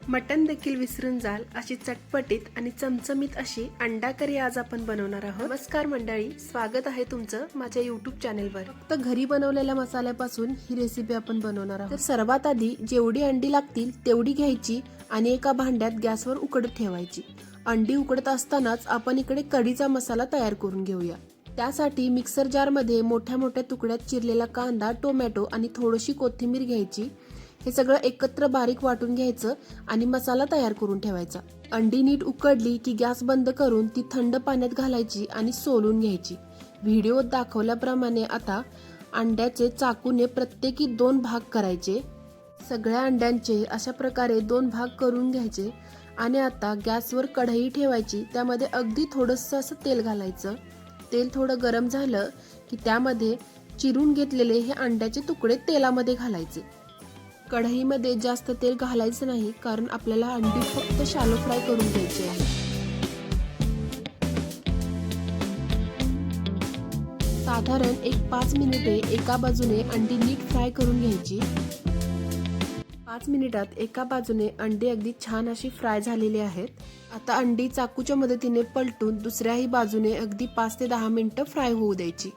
मटण देखील विसरून जाल अशी चटपटीत आणि चमचमीत अशी अंडा करी आज आपण बनवणार आहोत। नमस्कार मंडळी, स्वागत आहे तुमचं माझ्या YouTube चॅनेलवर। फक्त घरी बनवलेल्या मसाल्यापासून ही रेसिपी आपण बनवणार आहोत। तर सर्वात आधी जेवढी अंडी लागतील तेवढी घ्यायची आणि एका भांड्यात गॅसवर उकडत ठेवायची। अंडी उकडत असतानाच आपण इकडे कढीचा मसाला तयार करून घेऊया। त्यासाठी मिक्सर जार मध्ये मोठ्या मोठ्या तुकड्यात चिरलेला कांदा, टोमॅटो आणि थोडीशी कोथिंबीर घ्यायची। हे सगळं एकत्र बारीक वाटून घ्यायचं आणि मसाला तयार करून ठेवायचा। अंडी नीट उकडली की गॅस बंद करून ती थंड पाण्यात घालायची आणि सोलून घ्यायची। व्हिडिओत दाखवल्याप्रमाणे आता अंड्याचे चाकूने प्रत्येकी 2 भाग करायचे। सगळ्या अंड्यांचे अशा प्रकारे 2 भाग करून घ्यायचे आणि आता गॅसवर कढई ठेवायची। त्यामध्ये अगदी थोडंसं असं तेल घालायचं। तेल थोडं गरम झालं की त्यामध्ये चिरून घेतलेले हे अंड्याचे तुकडे तेलामध्ये घालायचे। कढईमध्ये जास्त तेल घालायचं नाही, कारण आपल्याला अंडी फक्त शॅलो फ्राय करून घ्यायची आहे। साधारण 5 मिनिटे एका बाजूने अंडी नीट फ्राय करून घ्यायची। 5 मिनिटात एका बाजूने अंडी अगदी छान अशी फ्राय झालेली आहेत। आता अंडी चाकूच्या मदतीने पलटून दुसऱ्याही बाजूने अगदी 5 ते 10 मिनिटं फ्राय होऊ द्यायची।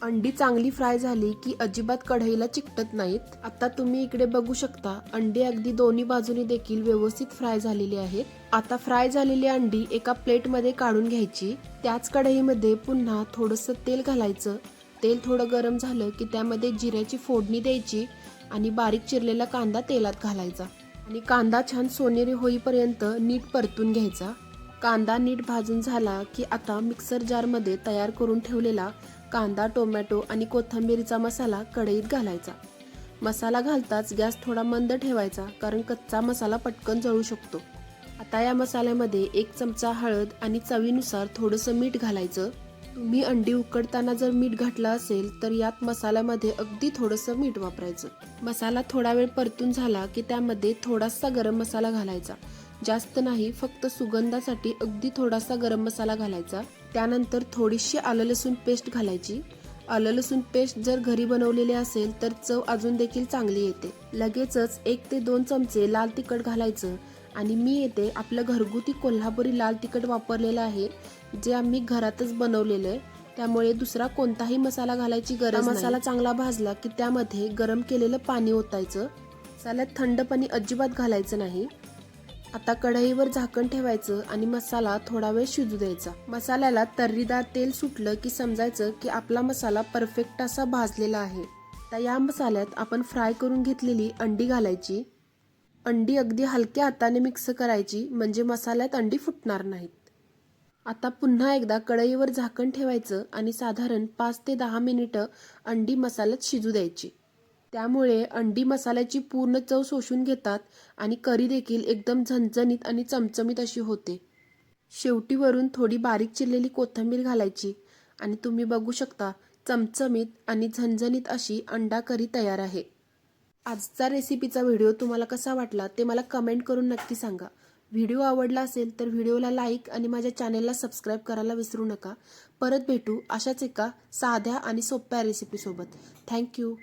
अंडी चांगली फ्राय झाली की अजिबात कढईला चिकटत नाहीत। आता तुम्ही इकडे बघू शकता, अंडी अगदी दोन्ही बाजूनी देखील व्यवस्थित फ्राय झालेली आहेत। आता फ्राय झालेली अंडी एका प्लेट मध्ये काढून घ्यायची। त्याच कढईमध्ये पुन्हा थोडंसं तेल घालायचं। तेल थोडं गरम झालं की त्यामध्ये जिऱ्याची फोडणी द्यायची आणि बारीक चिरलेला कांदा तेलात घालायचा आणि कांदा छान सोनेरी होईपर्यंत नीट परतून घ्यायचा। कांदा नीट भाजून झाला की आता मिक्सर जार मध्ये तयार करून ठेवलेला कांदा, टोमॅटो आणि कोथिंबीरचा मसाला कढईत घालायचा। मसाला घालताच गॅस थोडा मंद ठेवायचा, कारण कच्चा मसाला पटकन जळू शकतो। आता या मसाल्यामध्ये 1 चमचा हळद आणि चवीनुसार थोडंसं मीठ घालायचं। तुम्ही अंडी उकडताना जर मीठ घातलं असेल तर यात मसाल्यामध्ये अगदी थोडंसं मीठ वापरायचं। मसाला थोडा वेळ परतून झाला की त्यामध्ये थोडासा गरम मसाला घालायचा। जास्त नाही, फक्त सुगंधासाठी अगदी थोडासा गरम मसाला घालायचा। त्यानंतर थोडीशी आलं लसूण पेस्ट घालायची। आलं लसूण पेस्ट जर घरी बनवलेली असेल तर चव अजून देखील चांगली येते। लगेचच 1 ते 2 चमचे लाल तिखट घालायचं आणि मी येथे आपलं घरगुती कोल्हापुरी लाल तिखट वापरलेलं आहे, जे आम्ही घरातच बनवलेलं आहे। त्यामुळे दुसरा कोणताही मसाला घालायची गरज नाही। मसाला चांगला भाजला की त्यामध्ये गरम केलेलं पाणी ओतायचं। मसाल्यात थंड पाणी अजिबात घालायचं नाही। आता कढईवर झाकण ठेवायचं आणि मसाला थोडा वेळ शिजू द्यायचा। मसाल्याला तर्रीदार तेल सुटलं की समजायचं की आपला मसाला परफेक्ट असा भाजलेला आहे। आता या मसाल्यात आपण फ्राय करून घेतलेली अंडी घालायची। अंडी अगदी हलक्या हाताने मिक्स करायची, म्हणजे मसाल्यात अंडी फुटणार नाहीत। आता पुन्हा एकदा कढईवर झाकण ठेवायचं आणि साधारण 5 ते 10 मिनिटं अंडी मसाल्यात शिजू द्यायची। त्यामुळे अंडी मसाल्याची पूर्ण चव शोषून घेतात आणि करी देखील एकदम झणझणीत आणि चमचमीत अशी होते। शेवटी वरून थोडी बारीक चिरलेली कोथिंबीर घालायची आणि तुम्ही बघू शकता, चमचमीत आणि झणझणीत अशी अंडा करी तयार आहे। आजचा रेसिपीचा व्हिडिओ तुम्हाला कसा वाटला ते मला कमेंट करून नक्की सांगा। व्हिडिओ आवडला असेल तर व्हिडिओला लाईक आणि माझ्या चॅनेलला सबस्क्राईब करायला विसरू नका। परत भेटू अशाच एका साध्या आणि सोप्या रेसिपी सोबत। थँक्यू।